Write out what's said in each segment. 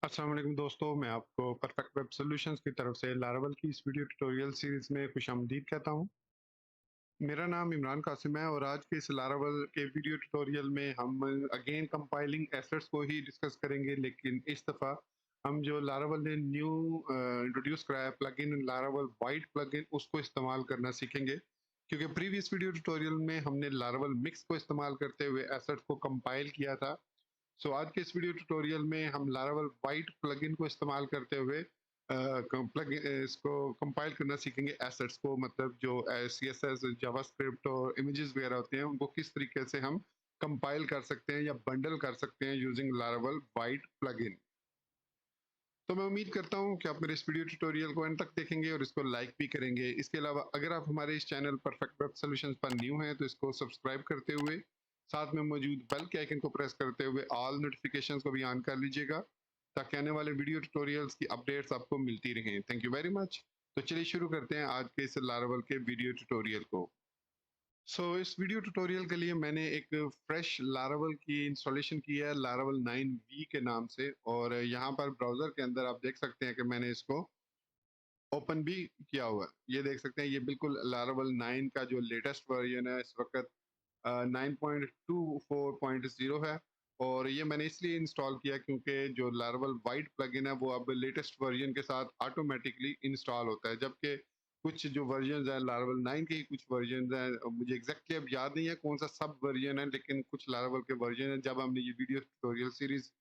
अस्सलाम वालेकुम दोस्तों, मैं आपको परफेक्ट वेब सॉल्यूशंस की तरफ से लारावल की इस वीडियो ट्यूटोरियल सीरीज़ में खुशामदीद कहता हूँ। मेरा नाम इमरान कासिम है और आज के इस लारावल के वीडियो ट्यूटोरियल में हम अगेन कंपाइलिंग एसेट्स को ही डिस्कस करेंगे, लेकिन इस दफ़ा हम जो लारावल ने न्यू इंट्रोड्यूस कराया है प्लगइन लारावल वाइट प्लगइन, उसको इस्तेमाल करना सीखेंगे। क्योंकि प्रीवियस वीडियो ट्यूटोरियल में हमने लारावल मिक्स को इस्तेमाल करते हुए एसेट्स को कंपाइल किया था। आज के इस वीडियो ट्यूटोरियल में हम लारावल वाइट प्लगइन को इस्तेमाल करते हुए इसको कंपाइल करना सीखेंगे एसेट्स को, मतलब जो सीएसएस जावास्क्रिप्ट और इमेजेस वगैरह होते हैं उनको किस तरीके से हम कंपाइल कर सकते हैं या बंडल कर सकते हैं यूजिंग लारावल वाइट प्लगइन। तो मैं उम्मीद करता हूं कि आप मेरे इस वीडियो ट्यूटोरियल को एंड तक देखेंगे और इसको लाइक भी करेंगे। इसके अलावा अगर आप हमारे इस चैनल परफेक्ट वेब सॉल्यूशंस पर न्यू हैं तो इसको सब्सक्राइब करते हुए साथ में मौजूद बेल के आइकन को प्रेस करते हुए ऑल नोटिफिकेशंस को भी ऑन कर लीजिएगा, ताकि आने वाले वीडियो ट्यूटोरियल्स की अपडेट्स आपको मिलती रहें। Thank you very much. तो चलिए शुरू करते हैं आज के इस लारावल के वीडियो ट्यूटोरियल को। इस वीडियो ट्यूटोरियल के लिए मैंने एक फ्रेश लारावल की इंस्टॉलेशन की है लारावल 9V के नाम से, और यहाँ पर ब्राउजर के अंदर आप देख सकते हैं कि मैंने इसको ओपन भी किया हुआ है। ये देख सकते हैं, ये बिल्कुल लारावल 9 का जो लेटेस्ट वर्जन है इस वक्त 9.24.0 है। और ये मैंने इसलिए इंस्टॉल किया क्योंकि जो लारावल वाइट प्लगइन है वो अब लेटेस्ट वर्जन के साथ ऑटोमेटिकली इंस्टॉल होता है, जबकि कुछ जो वर्जन है लारावल 9 के ही कुछ वर्जन हैं, मुझे एग्जैक्टली अब याद नहीं है कौन सा सब वर्जन है, लेकिन कुछ लारावल के वर्जन है। जब हमने ये वीडियो ट्यूटोरियल सीरीज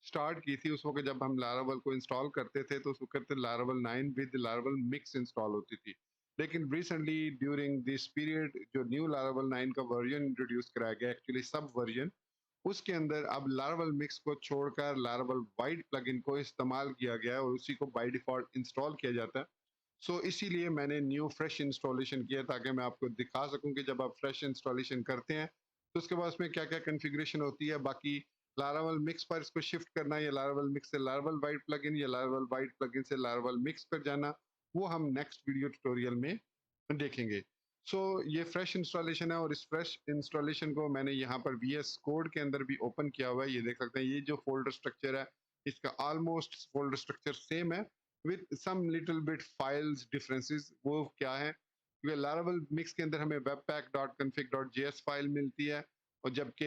स्टार्ट की थी उस वक्त जब हम लारावल को इंस्टॉल करते थे तो उस वक्त Laravel 9 with Laravel mix install होती थी। लेकिन रिसेंटली ड्यूरिंग दिस पीरियड जो न्यू लारावल 9 का वर्जन इंट्रोड्यूस कराया गया, एक्चुअली सब वर्जन, उसके अंदर अब लारावल मिक्स को छोड़कर लारावल वाइट प्लगइन को इस्तेमाल किया गया है और उसी को बाय डिफॉल्ट इंस्टॉल किया जाता है। इसीलिए मैंने न्यू फ्रेश इंस्टॉलेशन किया ताकि मैं आपको दिखा सकूं कि जब आप फ्रेश इंस्टॉलेशन करते हैं तो उसके बाद उसमें क्या क्या कॉन्फ़िगरेशन होती है। बाकी लारावल मिक्स पर इसको शिफ्ट करना या लारावल मिक्स से लारावल वाइट प्लगइन या लारावल वाइट प्लगइन से लारावल मिक्स पर जाना, वो हम नेक्स्ट वीडियो ट्यूटोरियल में देखेंगे। ये फ्रेश इंस्टॉलेशन है और इस फ्रेश इंस्टॉलेशन को मैंने यहाँ पर वीएस कोड के अंदर भी ओपन किया हुआ है। ये देख सकते हैं, ये जो फोल्डर स्ट्रक्चर है इसका ऑलमोस्ट फोल्डर स्ट्रक्चर सेम है with some little bit files differences. वो क्या है, क्योंकि लारावल मिक्स के अंदर हमें webpack.config.js फाइल मिलती है, और जबकि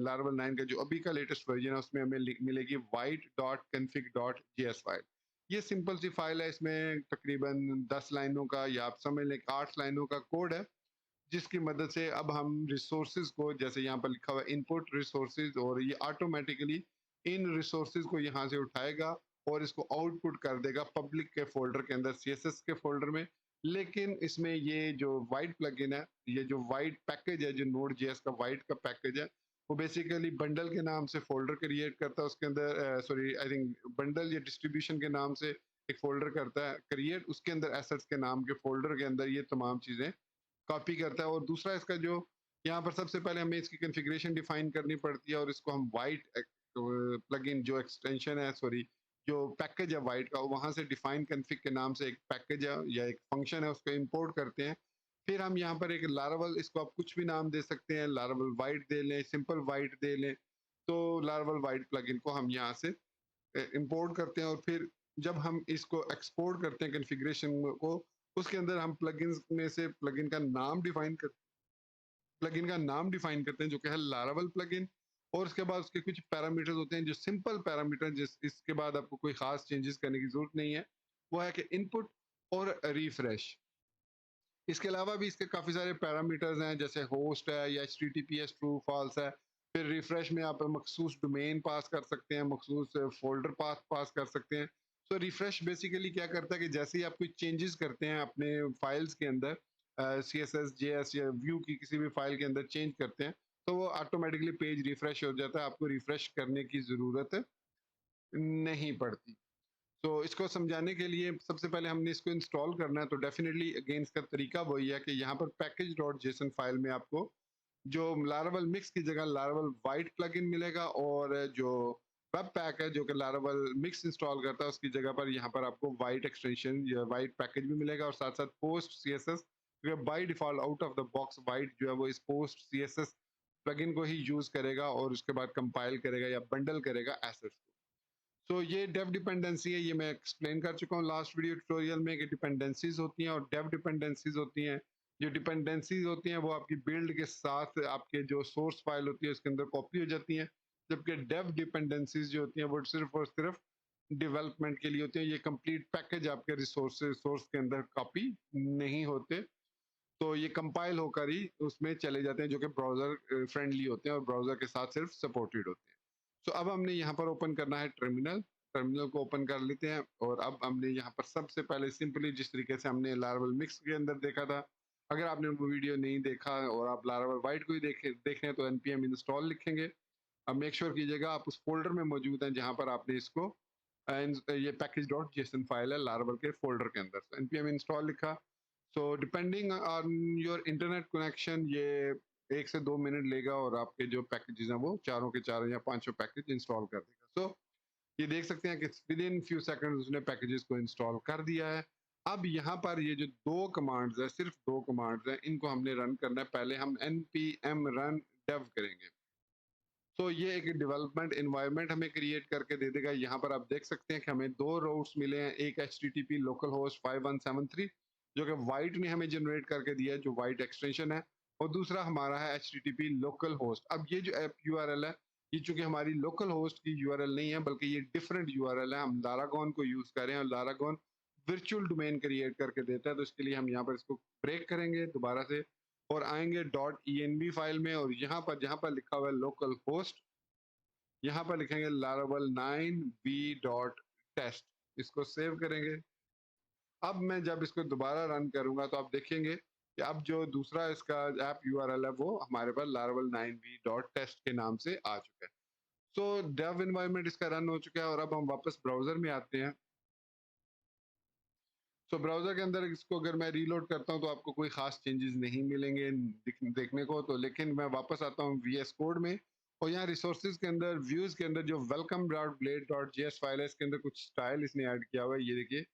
लारावल 9 का जो अभी का लेटेस्ट वर्जन है उसमें हमें मिलेगी white.config.js फाइल। ये सिंपल सी फाइल है, इसमें तकरीबन 10 लाइनों का या आप समझ लें 8 लाइनों का कोड है, जिसकी मदद से अब हम रिसोर्सेज को, जैसे यहाँ पर लिखा हुआ है इनपुट रिसोर्सेज, और ये ऑटोमेटिकली इन रिसोर्सेज को यहाँ से उठाएगा और इसको आउटपुट कर देगा पब्लिक के फोल्डर के अंदर, सीएसएस के फोल्डर में। लेकिन इसमें ये जो वाइट प्लगइन है, ये जो वाइट पैकेज है, जो नोड जेएस का वाइट का पैकेज है, वो बेसिकली बंडल के नाम से फोल्डर क्रिएट करता है। उसके अंदर सॉरी आई थिंक बंडल या डिस्ट्रीब्यूशन के नाम से एक फोल्डर करता है क्रिएट, उसके अंदर एसेट्स के नाम के फोल्डर के अंदर ये तमाम चीजें कॉपी करता है। और दूसरा इसका जो यहाँ पर सबसे पहले हमें इसकी कॉन्फ़िगरेशन डिफाइन करनी पड़ती है, और इसको हम वाइट प्लगइन जो एक्सटेंशन है, सॉरी जो पैकेज है वाइट का, वहां से डिफाइन कॉन्फ़िग के नाम से एक पैकेज है या एक फंक्शन है, उसको इंपोर्ट करते हैं। फिर हम यहाँ पर एक लारावल, इसको आप कुछ भी नाम दे सकते हैं, लारावल वाइट दे लें, सिंपल वाइट दे लें। तो लारावल वाइट प्लगइन को हम यहाँ से इंपोर्ट करते हैं, और फिर जब हम इसको एक्सपोर्ट करते हैं कॉन्फ़िगरेशन को, उसके अंदर हम प्लगइन्स में से प्लगइन का नाम डिफाइन करते हैं जो कि है लारावल प्लगइन। और उसके बाद उसके कुछ पैरामीटर्स होते हैं जो सिंपल पैरामीटर, जिस इसके बाद आपको कोई खास चेंजेस करने की जरूरत नहीं है। वो है कि इनपुट और रिफ्रेश। इसके अलावा भी इसके काफ़ी सारे पैरामीटर्स हैं, जैसे होस्ट है या एचटीटीपीएस ट्रू फॉल्स है। फिर रिफ्रेश में आप मखसूस डोमेन पास कर सकते हैं, मखसूस फोल्डर पाथ पास कर सकते हैं। रिफ्रेश बेसिकली क्या करता है कि जैसे ही आप कोई चेंजेस करते हैं अपने फाइल्स के अंदर, C S S J S या व्यू की किसी भी फाइल के अंदर चेंज करते हैं, तो वो ऑटोमेटिकली पेज रिफ्रेश हो जाता है, आपको रिफ्रेश करने की ज़रूरत नहीं पड़ती। इसको समझाने के लिए सबसे पहले हमने इसको इंस्टॉल करना है, तो डेफिनेटली अगेन इसका तरीका वही है कि यहाँ पर पैकेज डॉट जेसन फाइल में आपको जो लारावल मिक्स की जगह लारावल वाइट प्लगइन मिलेगा, और जो वेब पैक है जो कि लारावल मिक्स इंस्टॉल करता है उसकी जगह पर यहाँ पर आपको वाइट एक्सटेंशन या वाइट पैकेज भी मिलेगा, और साथ साथ पोस्ट सीएसएस, क्योंकि by default out of the box white जो है वो इस पोस्ट सीएसएस प्लगइन को ही यूज करेगा और उसके बाद कंपाइल करेगा या बंडल करेगा एसेट्स को। तो ये डेव डिपेंडेंसी है, ये मैं एक्सप्लेन कर चुका हूँ लास्ट वीडियो ट्यूटोरियल में कि डिपेंडेंसीज होती हैं और डेव डिपेंडेंसीज होती हैं। जो डिपेंडेंसीज होती हैं वो आपकी बिल्ड के साथ आपके जो सोर्स फाइल होती है उसके अंदर कॉपी हो जाती हैं, जबकि डेव डिपेंडेंसीज जो होती हैं वो सिर्फ और सिर्फ डेवलपमेंट के लिए होती हैं। ये कंप्लीट पैकेज आपके रिसोर्सेज सोर्स के अंदर कॉपी नहीं होते, तो ये कंपाइल होकर ही उसमें चले जाते हैं, जो कि ब्राउजर फ्रेंडली होते हैं और ब्राउजर के साथ सिर्फ सपोर्टेड होते हैं। तो अब हमने यहाँ पर ओपन करना है टर्मिनल। टर्मिनल को ओपन कर लेते हैं और अब हमने यहाँ पर सबसे पहले सिंपली जिस तरीके से हमने लारावेल मिक्स के अंदर देखा था, अगर आपने वो वीडियो नहीं देखा और आप लारावेल वाइट को ही देख रहे हैं तो npm इंस्टॉल लिखेंगे। अब मेक श्योर कीजिएगा आप उस फोल्डर में मौजूद हैं जहाँ पर आपने इसको ये पैकेज डॉट जेसन फाइल है लारावेल के फोल्डर के अंदर, तो npm इंस्टॉल लिखा। So depending on your internet connection ये 1 से 2 मिनट लेगा और आपके जो पैकेजेस हैं वो चारों के चारों या पांचों पैकेज इंस्टॉल कर देगा। सो ये देख सकते हैं कि विद इन फ्यू सेकंड्स उसने पैकेजेस को इंस्टॉल कर दिया है। अब यहाँ पर ये जो दो कमांड्स है, सिर्फ दो कमांड्स हैं, इनको हमने रन करना है। पहले हम npm run dev करेंगे, तो ये एक डेवलपमेंट एनवायरनमेंट हमें क्रिएट करके दे देगा। यहाँ पर आप देख सकते हैं कि हमें दो रूट्स मिले हैं, एक HTTP लोकल होस्ट 5173 जो कि वाइट ने हमें जनरेट करके दिया है, जो वाइट एक्सटेंशन है, और दूसरा हमारा है HTTP लोकल होस्ट। अब ये जो ऐप URL है, ये चूंकि हमारी लोकल होस्ट की URL नहीं है बल्कि ये डिफरेंट URL है, हम लारागोन को यूज कर रहे हैं और लारागोन वर्चुअल डोमेन क्रिएट करके देता है। तो इसके लिए हम यहाँ पर इसको ब्रेक करेंगे दोबारा से और आएंगे .env फाइल में, और यहाँ पर जहाँ पर लिखा हुआ है लोकल होस्ट, यहाँ पर लिखेंगे laravel 9v.test, इसको सेव करेंगे। अब मैं जब इसको दोबारा रन करूंगा तो आप देखेंगे कि अब जो दूसरा इसका ऐप URL है वो हमारे पास laravel 9v.test के नाम से आ चुका है। सो डेव एनवायरनमेंट इसका रन हो चुका है और अब हम वापस ब्राउजर में आते हैं। सो ब्राउजर के अंदर इसको अगर मैं रीलोड करता हूं तो आपको कोई खास चेंजेस नहीं मिलेंगे देखने को, तो लेकिन मैं वापस आता हूं VS कोड में और यहाँ रिसोर्सेज के अंदर व्यूज के अंदर जो welcome.blade.js फाइल है इसके अंदर कुछ स्टाइल इसने ऐड किया हुआ है। ये देखिए,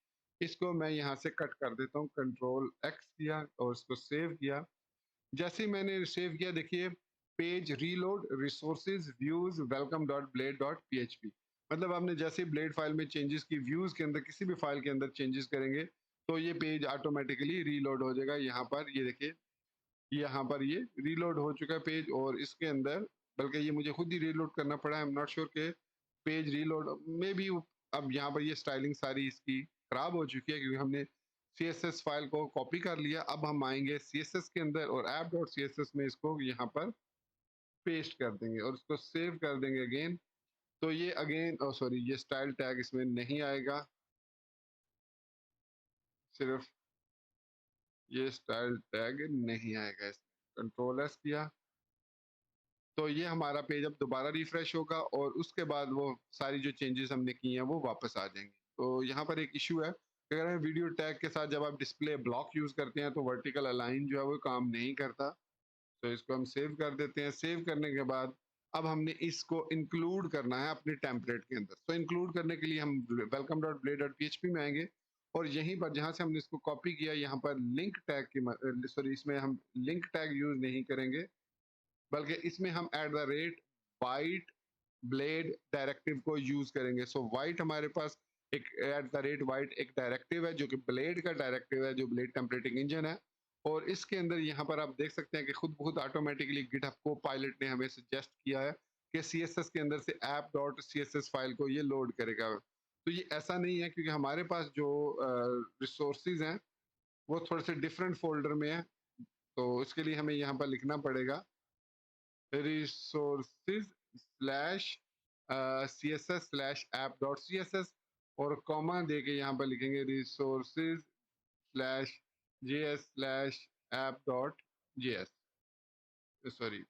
इसको मैं यहाँ से कट कर देता हूँ, कंट्रोल X किया और इसको सेव किया। जैसे ही मैंने सेव किया देखिए, page reload resources views welcome.blade.php, मतलब आपने जैसे ब्लेड फाइल में चेंजेस की, व्यूज के अंदर किसी भी फाइल के अंदर चेंजेस करेंगे तो ये पेज ऑटोमेटिकली रीलोड हो जाएगा। यहाँ पर ये देखिए, यहाँ पर ये रीलोड हो चुका है पेज, और इसके अंदर बल्कि ये मुझे खुद ही रीलोड करना पड़ा है, आई एम नॉट श्योर के पेज रीलोड में भी। अब यहाँ पर ये स्टाइलिंग सारी इसकी खराब हो चुकी है क्योंकि हमने CSS फाइल को कॉपी कर लिया। अब हम आएंगे CSS के अंदर और app.css में इसको यहाँ पर पेस्ट कर देंगे और इसको सेव कर देंगे अगेन। तो ये अगेन सॉरी, ये स्टाइल टैग इसमें नहीं आएगा, सिर्फ ये स्टाइल टैग नहीं आएगा इसमें। कंट्रोल एस किया तो ये हमारा पेज अब दोबारा रिफ्रेश होगा और उसके बाद वो सारी जो चेंजेस हमने की हैं वो वापस आ जाएंगे। तो यहाँ पर एक इशू है कि अगर हम वीडियो टैग के साथ जब आप डिस्प्ले ब्लॉक यूज करते हैं तो वर्टिकल अलाइन जो है वो काम नहीं करता। तो इसको हम सेव कर देते हैं। सेव करने के बाद अब हमने इसको इंक्लूड करना है अपने टेम्पलेट के अंदर। तो इंक्लूड करने के लिए हम welcome.blade.php में आएंगे और यहीं पर जहां से हमने इसको कॉपी किया यहाँ पर लिंक टैग की सॉरी, इसमें हम लिंक टैग यूज नहीं करेंगे बल्कि इसमें हम @वाइट ब्लेड डायरेक्टिव को यूज करेंगे। सो वाइट हमारे पास एक @वाइट एक डायरेक्टिव है जो कि ब्लेड का डायरेक्टिव है, जो ब्लेड टेम्पलेटिंग इंजन है। और इसके अंदर यहाँ पर आप देख सकते हैं कि खुद बहुत ऑटोमेटिकली गिटहब को पायलट ने हमें सजेस्ट किया है कि CSS के अंदर से app.css फाइल को ये लोड करेगा। तो ये ऐसा नहीं है क्योंकि हमारे पास जो रिसोर्सेज हैं वो थोड़े से डिफरेंट फोल्डर में है। तो इसके लिए हमें यहाँ पर लिखना पड़ेगा resources slash css slash app dot css और कॉमा दे के यहाँ पर लिखेंगे resources slash js slash app dot js, sorry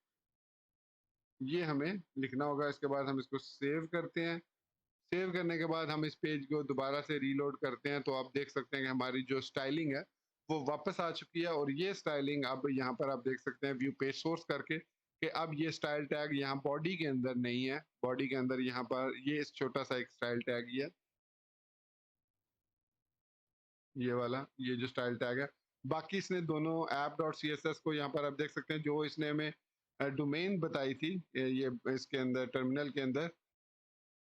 ये हमें लिखना होगा। इसके बाद हम इसको सेव करते हैं। सेव करने के बाद हम इस पेज को दोबारा से रीलोड करते हैं तो आप देख सकते हैं कि हमारी जो स्टाइलिंग है वो वापस आ चुकी है। और ये स्टाइलिंग अब यहाँ पर आप देख सकते हैं व्यू पेज सोर्स करके कि अब ये स्टाइल टैग यहाँ बॉडी के अंदर नहीं है। बॉडी के अंदर यहाँ पर ये इस छोटा सा एक स्टाइल टैग ही है, ये वाला, ये जो स्टाइल टैग है। बाकी इसने दोनों app.css को यहाँ पर आप देख सकते हैं जो इसने हमें डोमेन बताई थी ये इसके अंदर टर्मिनल के अंदर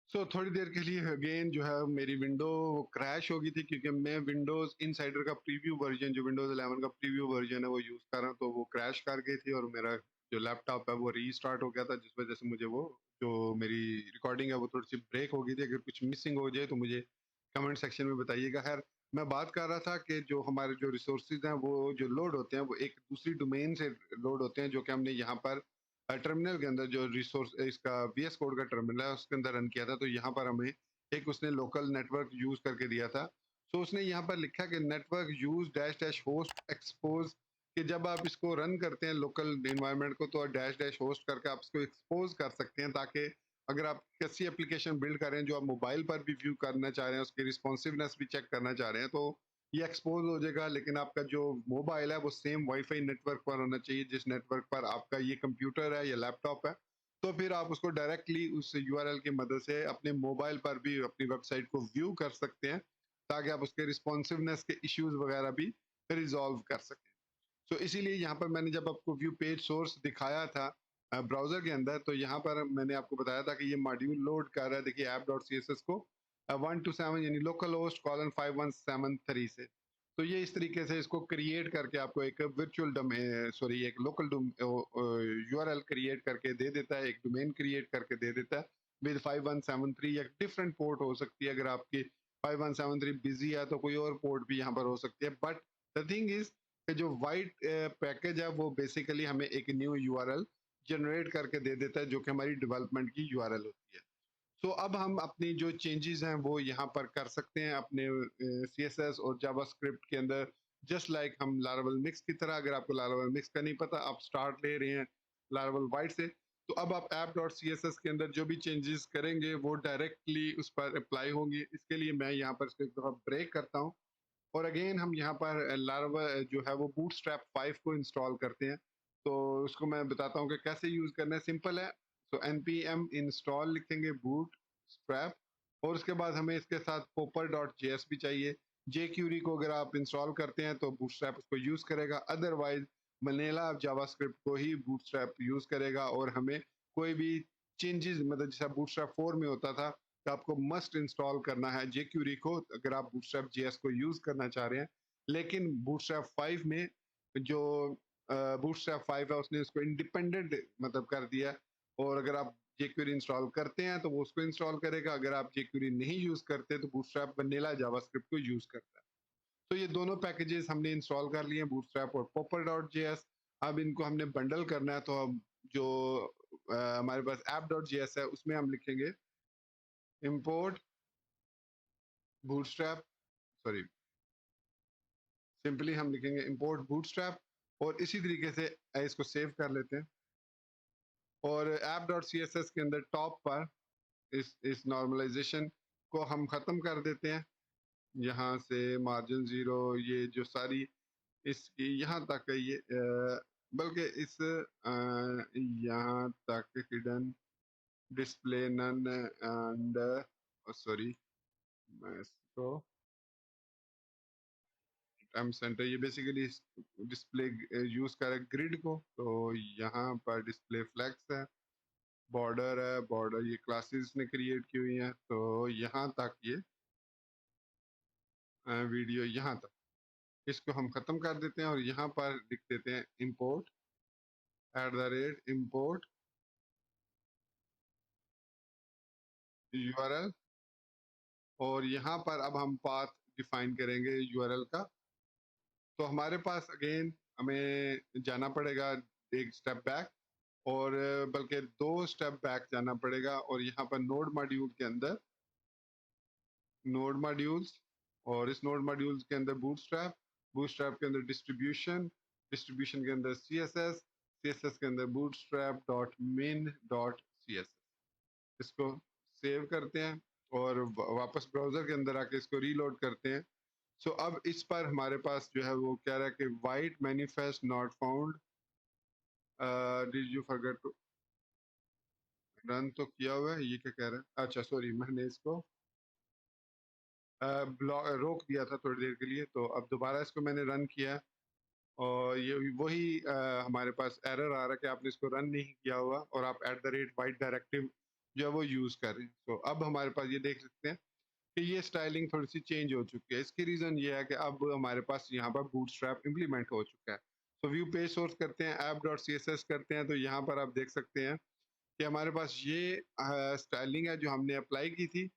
थोड़ी देर के लिए अगेन जो है मेरी विंडो क्रैश हो गई थी, क्योंकि मैं विंडोज इनसाइडर का प्रीव्यू वर्जन, जो विंडोज 11 का प्रीव्यू वर्जन है वो यूज कर रहा हूँ, तो वो क्रैश कर गई थी और मेरा जो लैपटॉप है वो रीस्टार्ट हो गया था, जिस वजह से मुझे वो जो मेरी रिकॉर्डिंग है वो थोड़ी सी ब्रेक हो गई थी। अगर कुछ मिसिंग हो जाए तो मुझे कमेंट सेक्शन में बताइएगा। खैर, मैं बात कर रहा था कि जो हमारे जो रिसोर्सेज हैं वो जो लोड होते हैं वो एक दूसरी डोमेन से लोड होते हैं, जो कि हमने यहाँ पर टर्मिनल के अंदर जो रिसोर्स इसका VS कोड का टर्मिनल है उसके अंदर रन किया था, तो यहाँ पर हमें एक उसने लोकल नेटवर्क यूज करके दिया था। तो उसने यहाँ पर लिखा कि network use dash dash host expose, कि जब आप इसको रन करते हैं लोकल इन्वायरमेंट को तो डैश डैश होस्ट करके आप इसको एक्सपोज कर सकते हैं, ताकि अगर आप किसी एप्लीकेशन बिल्ड कर रहे हैं जो आप मोबाइल पर भी व्यू करना चाह रहे हैं, उसकी रिस्पॉन्सिवनेस भी चेक करना चाह रहे हैं, तो ये एक्सपोज हो जाएगा। लेकिन आपका जो मोबाइल है वो सेम वाईफाई नेटवर्क पर होना चाहिए जिस नेटवर्क पर आपका ये कंप्यूटर है या लैपटॉप है। तो फिर आप उसको डायरेक्टली उस यूआरएल की मदद से अपने मोबाइल पर भी अपनी वेबसाइट को व्यू कर सकते हैं, ताकि आप उसके रिस्पॉन्सिवनेस के इश्यूज वगैरह भी रिजॉल्व कर सकें। तो इसीलिए यहाँ पर मैंने जब आपको व्यू पेज सोर्स दिखाया था ब्राउजर के अंदर, तो यहाँ पर मैंने आपको बताया था कि ये मॉड्यूल लोड कर रहा है। देखिए app dot C S S को 127 यानी लोकल होस्ट कॉलन 5173 से। तो ये इस तरीके से इसको क्रिएट करके आपको एक वर्चुअल सॉरी एक लोकल यूआरएल क्रिएट करके दे देता है, एक डोमेन क्रिएट करके दे देता है विद 5173 या डिफरेंट पोर्ट हो सकती है। अगर आपकी 5173 बिजी है तो कोई और पोर्ट भी यहाँ पर हो सकती है। बट द थिंग इज जो वाइट पैकेज है वो बेसिकली हमें एक न्यू यूआरएल जनरेट करके दे देता है, जो कि हमारी डेवलपमेंट की यूआरएल होती है। तो अब हम अपनी जो चेंजेस हैं वो यहाँ पर कर सकते हैं अपने CSS और जावास्क्रिप्ट के अंदर, जस्ट लाइक हम लारावल मिक्स की तरह। अगर आपको लारावल मिक्स का नहीं पता, आप स्टार्ट ले रहे हैं लारावल वाइट से, तो अब आप app dot C S S के अंदर जो भी चेंजेस करेंगे वो डायरेक्टली उस पर अप्लाई होंगे। इसके लिए मैं यहाँ पर इसको एक दफ़ा ब्रेक करता हूँ और अगेन हम यहाँ पर लारावल जो है वो बूटस्ट्रैप 5 को इंस्टॉल करते हैं। तो उसको मैं बताता हूँ कि कैसे यूज करना है। सिंपल है। तो npm इंस्टॉल लिखेंगे बूट स्ट्रैप, और उसके बाद हमें इसके साथ popper.js भी चाहिए। jQuery को अगर आप इंस्टॉल करते हैं तो बूटस्ट्रैप उसको यूज करेगा, अदरवाइज वनीला जावास्क्रिप्ट को ही बूटस्ट्रैप यूज करेगा। और हमें कोई भी चेंजेस, मतलब जैसा बूटस्ट्रैप 4 में होता था, तो आपको मस्ट इंस्टॉल करना है jQuery को अगर आप बूटस्ट्रैप JS को यूज करना चाह रहे हैं। लेकिन बूटस्ट्रैप 5 में जो बूटस्ट्रैप 5 है उसने उसको इंडिपेंडेंट मतलब कर दिया, और अगर आप jQuery इंस्टॉल करते हैं तो वो उसको इंस्टॉल करेगा। अगर आप jQuery नहीं यूज करते तो बूटस्ट्रैप वनीला जावास्क्रिप्ट को यूज करता है। तो ये दोनों पैकेजेस हमने इंस्टॉल कर लिए हैं, बूटस्ट्रैप और popper.js। अब इनको हमने बंडल करना है, तो अब जो हमारे पास app.js है उसमें हम लिखेंगे import बूटस्ट्रैप, सॉरी सिंपली हम लिखेंगे import bootstrap, और इसी तरीके से इसको सेव कर लेते हैं। और app.css के अंदर टॉप पर इस नॉर्मलाइजेशन को हम खत्म कर देते हैं। यहाँ से मार्जिन 0 ये जो सारी इसकी यहाँ तक है ये बल्कि इस यहाँ तक hidden display none and sorry मैं इसको टाइम सेंटर, ये बेसिकली डिस्प्ले यूज कर ग्रिड को। तो यहाँ पर डिस्प्ले फ्लैग्स है, बॉर्डर है, बॉर्डर ये क्लासेस ने क्रिएट की हुई है। तो यहाँ तक ये वीडियो यहाँ तक, इसको हम खत्म कर देते हैं और यहाँ पर लिख देते हैं import @import URL, और यहाँ पर अब हम पाथ डिफाइन करेंगे URL का। तो हमारे पास अगेन हमें जाना पड़ेगा एक स्टेप बैक, और बल्कि 2 स्टेप बैक जाना पड़ेगा, और यहाँ पर नोड मॉड्यूल के अंदर नोड मॉड्यूल्स, और इस नोड मॉड्यूल्स के अंदर बूटस्ट्रैप, बूटस्ट्रैप के अंदर डिस्ट्रीब्यूशन, डिस्ट्रीब्यूशन के अंदर CSS, CSS के अंदर bootstrap dot main dot CSS। इसको सेव करते हैं और वापस ब्राउजर के अंदर आके इसको रीलोड करते हैं। सो अब इस पर हमारे पास जो है वो कह रहा है कि Vite manifest not found, did you forget to run, तो किया हुआ है। ये क्या कह रहा है? अच्छा सॉरी, मैंने इसको ब्लॉक रोक दिया था थोड़ी देर के लिए, तो अब दोबारा इसको मैंने रन किया, और ये वही हमारे पास एरर आ रहा है कि आपने इसको रन नहीं किया हुआ और आप @white डायरेक्टिव जो है वो यूज़ कर रहे हैं। तो अब हमारे पास ये देख सकते हैं कि ये स्टाइलिंग थोड़ी-सी चेंज हो चुकी है। इसकी रीज़न ये है कि अब हमारे पास यहाँ पर बूटस्ट्रैप इम्प्लीमेंट हो चुका है। तो व्यू पेज सोर्स करते हैं, app.css करते हैं, तो यहाँ पर आप देख सकते हैं कि हमारे पास ये स्टाइलिंग है जो हमने अप्लाई की थी,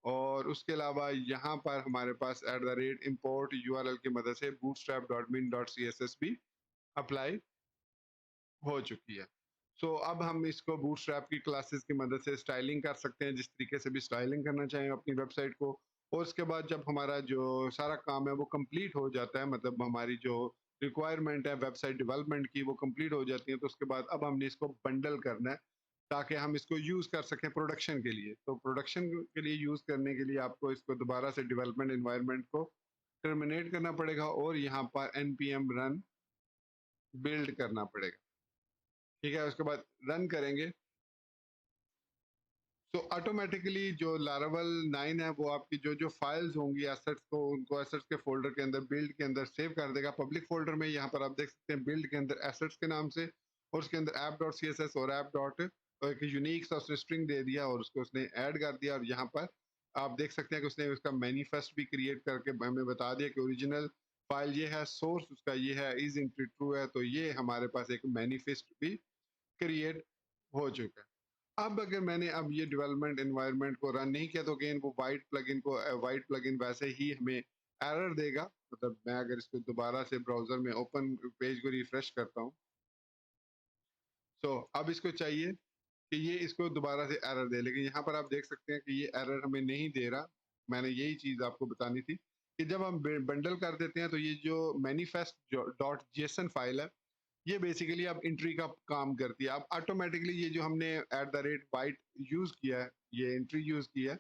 और उसके अलावा यहाँ पर हमारे पास @import URL की मदद से bootstrap.min.css भी अप्लाई हो चुकी है। सो अब हम इसको बूटस्ट्रैप की क्लासेस की मदद से स्टाइलिंग कर सकते हैं, जिस तरीके से भी स्टाइलिंग करना चाहें अपनी वेबसाइट को। और उसके बाद जब हमारा जो सारा काम है वो कंप्लीट हो जाता है, मतलब हमारी जो रिक्वायरमेंट है वेबसाइट डेवलपमेंट की वो कंप्लीट हो जाती है, तो उसके बाद अब हमने इसको बंडल करना है ताकि हम इसको यूज़ कर सकें प्रोडक्शन के लिए। तो प्रोडक्शन के लिए यूज़ करने के लिए आपको इसको दोबारा से डेवलपमेंट एनवायरनमेंट को टर्मिनेट करना पड़ेगा और यहाँ पर npm रन बिल्ड करना पड़ेगा। ठीक है, उसके बाद रन करेंगे तो ऑटोमेटिकली जो लारावल 9 है वो आपकी जो जो फाइल्स होंगी एसेट्स को, उनको एसेट्स के फोल्डर के अंदर बिल्ड के अंदर सेव कर देगा पब्लिक फोल्डर में। यहाँ पर आप देख सकते हैं बिल्ड के अंदर एसेट्स के नाम से, और उसके अंदर app.css और app डॉट एक यूनिक सा उसने स्ट्रिंग दे दिया और उसको उसने ऐड कर दिया। और यहाँ पर आप देख सकते हैं कि उसने उसका मैनिफेस्ट भी क्रिएट करके हमें बता दिया कि ओरिजिनल फाइल ये है, सोर्स उसका ये है, इज इन ट्रू है। तो ये हमारे पास एक मैनिफेस्ट भी क्रिएट हो चुका है। अब अगर मैंने अब ये डेवलपमेंट एनवायरनमेंट को रन नहीं किया तो अगेन वो वाइट प्लगइन वैसे ही हमें एरर देगा। मतलब मैं अगर इसको दोबारा से ब्राउजर में ओपन पेज को रिफ्रेश करता हूँ, तो अब इसको चाहिए कि ये इसको दोबारा से एरर दे, लेकिन यहाँ पर आप देख सकते हैं कि ये एरर हमें नहीं दे रहा। मैंने यही चीज आपको बतानी थी कि जब हम बंडल कर देते हैं तो ये जो मैनिफेस्ट डॉट जेसन फाइल है ये बेसिकली अब एंट्री का काम करती है। अब ऑटोमेटिकली ये जो हमने @byte यूज किया है, ये एंट्री यूज की है,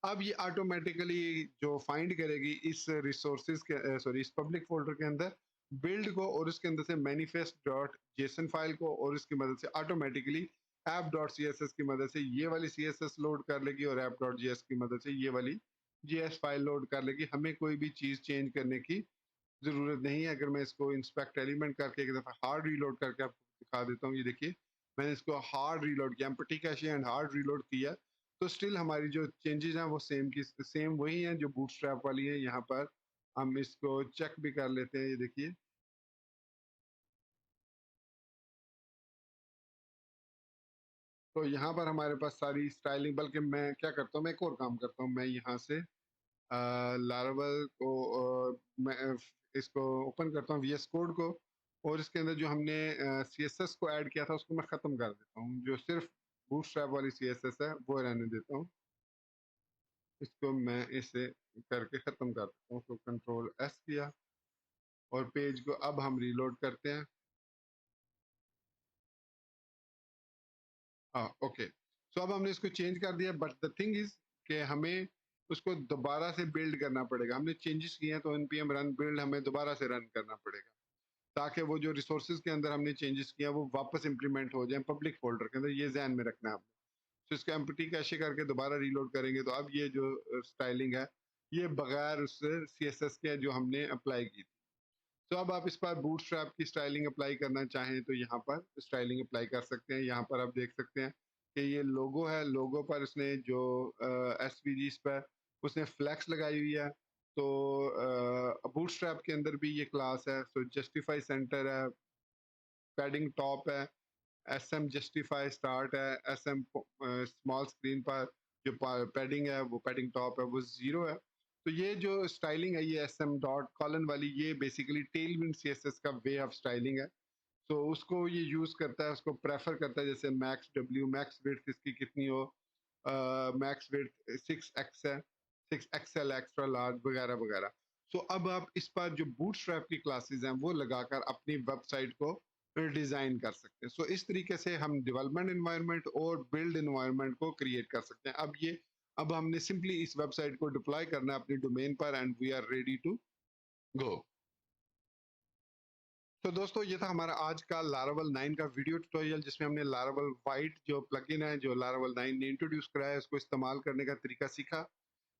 अब ये ऑटोमेटिकली जो फाइंड करेगी इस रिसोर्सेज के सॉरी इस पब्लिक फोल्डर के अंदर बिल्ड को, और उसके अंदर से मैनिफेस्ट डॉट जेसन फाइल को, और इसकी मदद से ऑटोमेटिकली app.css की मदद से ये वाली css लोड कर लेगी और app.js की मदद से ये वाली js फाइल लोड कर लेगी। हमें कोई भी चीज चेंज करने की ज़रूरत नहीं है। अगर मैं इसको इंस्पेक्ट एलिमेंट करके एक दफ़ा हार्ड रीलोड करके आपको दिखा देता हूँ, ये देखिए मैंने इसको हार्ड रीलोड किया, empty cache and hard reload किया, तो स्टिल हमारी जो चेंजेस हैं वो सेम वही हैं जो बूटस्ट्रैप वाली है। यहाँ पर हम इसको चेक भी कर लेते हैं, ये देखिए। तो यहाँ पर हमारे पास सारी स्टाइलिंग, बल्कि मैं क्या करता हूँ, मैं एक और काम करता हूँ, मैं यहाँ से लारावल को मैं इसको ओपन करता हूँ वीएस कोड को, और इसके अंदर जो हमने सीएसएस को ऐड किया था उसको मैं ख़त्म कर देता हूँ। जो सिर्फ बूटस्ट्रैप वाली सीएसएस है वो रहने देता हूँ। इसको मैं इसे करके ख़त्म कर देता हूँ। तो कंट्रोल एस किया और पेज को अब हम रीलोड करते हैं। हाँ, ओके। सो अब हमने इसको चेंज कर दिया, बट द थिंग इज कि हमें उसको दोबारा से बिल्ड करना पड़ेगा। हमने चेंजेस किए हैं तो npm रन बिल्ड हमें दोबारा से रन करना पड़ेगा, ताकि वो जो रिसोर्सेज के अंदर हमने चेंजेस किया वो वापस इंप्लीमेंट हो जाए पब्लिक फोल्डर के अंदर। ये ध्यान में रखना है आपने। तो इसका एम्प्टी कैशे करके दोबारा रीलोड करेंगे तो अब ये जो स्टाइलिंग है ये बगैर उस सीएसएस के जो हमने अप्लाई की थी। तो अब आप इस पर बूटस्ट्रैप की स्टाइलिंग अप्लाई करना चाहें तो यहाँ पर स्टाइलिंग अप्लाई कर सकते हैं। यहाँ पर आप देख सकते हैं कि ये लोगो है, लोगो पर उसने जो एसवीजीस पर उसने फ्लैक्स लगाई हुई है। तो बूटस्ट्रैप के अंदर भी ये क्लास है। सो जस्टिफाई सेंटर है, पैडिंग टॉप है, एस एम जस्टिफाई स्टार्ट है, एस एम स्मॉल स्क्रीन पर जो पैडिंग है वो पैडिंग टॉप है वो 0 है। तो ये जो स्टाइलिंग है ये एस एम डॉट कॉलन वाली, ये basically Tailwind C S S का वे ऑफ स्टाइलिंग है। तो उसको ये यूज़ करता है, उसको प्रेफर करता है, जैसे मैक्स विड्थ इसकी कितनी हो, मैक्स विड्थ 6x है, 6XL एक्स्ट्रा लार्ज वगैरह वगैरह। सो अब आप इस पर जो बूटस्ट्रैप की क्लासेस हैं वो लगाकर अपनी वेबसाइट को डिजाइन कर सकते हैं। सो इस तरीके से हम डेवलपमेंट एनवायरनमेंट और बिल्ड एनवायरनमेंट को क्रिएट कर सकते हैं। अब हमने सिंपली इस वेबसाइट को डिप्लॉय करना है अपनी डोमेन पर, and we are ready to go. तो दोस्तों ये था हमारा आज का लारावल 9 का वीडियो ट्यूटोरियल, जिसमें हमने लारावल वाइट जो प्लगइन है जो लारावल 9 ने इंट्रोड्यूस कराया है उसको इस्तेमाल करने का तरीका सीखा।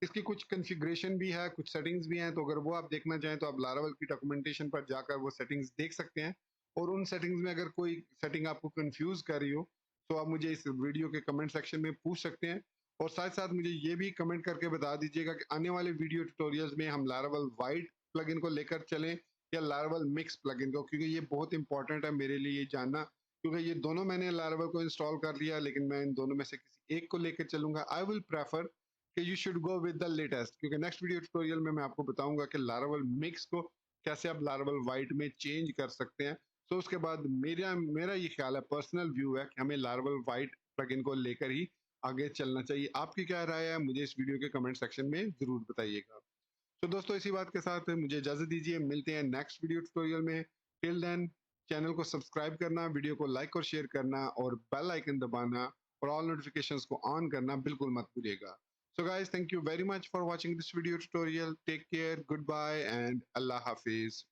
इसकी कुछ कॉन्फ़िगरेशन भी है, कुछ सेटिंग्स भी हैं, तो अगर वो आप देखना चाहें तो आप लारावल की डॉक्यूमेंटेशन पर जाकर वो सेटिंग्स देख सकते हैं। और उन सेटिंग्स में अगर कोई सेटिंग आपको कंफ्यूज कर रही हो तो आप मुझे इस वीडियो के कमेंट सेक्शन में पूछ सकते हैं। और साथ साथ मुझे ये भी कमेंट करके बता दीजिएगा कि आने वाले वीडियो ट्यूटोरियल्स में हम लारावल वाइट प्लगइन को लेकर चलें या लारावल मिक्स प्लगइन को, क्योंकि ये बहुत इंपॉर्टेंट है मेरे लिए ये जानना, क्योंकि ये दोनों मैंने लारावल को इंस्टॉल कर लिया, लेकिन मैं इन दोनों में से किसी एक को लेकर चलूंगा। आई विल प्रेफर कि you should go with the latest, क्योंकि नेक्स्ट वीडियो ट्यूटोरियल में मैं आपको बताऊंगा कि लारावल मिक्स को कैसे आप लारावल वाइट में चेंज कर सकते हैं। तो उसके बाद मेरा मेरा ये ख्याल है, पर्सनल व्यू है कि हमें लारावल वाइट प्लगइन को लेकर ही आगे चलना चाहिए। आपकी क्या राय है, मुझे इस वीडियो के कमेंट सेक्शन में जरूर बताइएगा। तो दोस्तों इसी बात के साथ मुझे इजाजत दीजिए, मिलते हैं नेक्स्ट वीडियो ट्यूटोरियल में। टिल देन चैनल को सब्सक्राइब करना, वीडियो को लाइक और शेयर करना और बेल आइकन दबाना और ऑल नोटिफिकेशंस को ऑन करना बिल्कुल मत भूलिएगा। So guys, thank you very much for watching this video tutorial. Take care, good bye and अल्लाह हाफिज।